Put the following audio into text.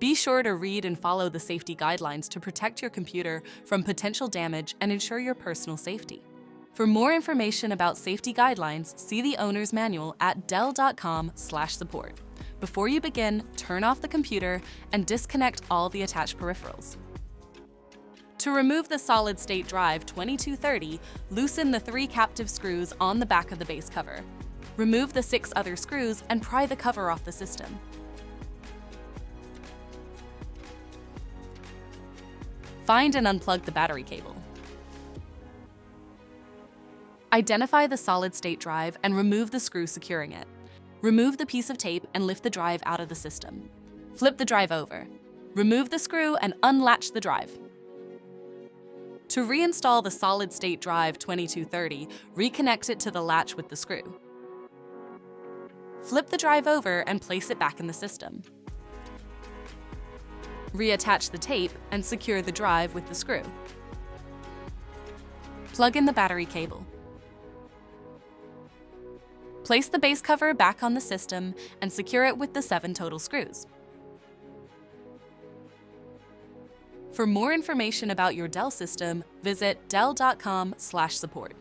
Be sure to read and follow the safety guidelines to protect your computer from potential damage and ensure your personal safety. For more information about safety guidelines, see the owner's manual at dell.com/support. Before you begin, turn off the computer and disconnect all the attached peripherals. To remove the solid-state drive 2230, loosen the 3 captive screws on the back of the base cover. Remove the 6 other screws and pry the cover off the system. Find and unplug the battery cable. Identify the solid-state drive and remove the screw securing it. Remove the piece of tape and lift the drive out of the system. Flip the drive over. Remove the screw and unlatch the drive. To reinstall the solid-state drive 2230, reconnect it to the latch with the screw. Flip the drive over and place it back in the system. Reattach the tape and secure the drive with the screw. Plug in the battery cable. Place the base cover back on the system and secure it with the 7 total screws. For more information about your Dell system, visit dell.com/support.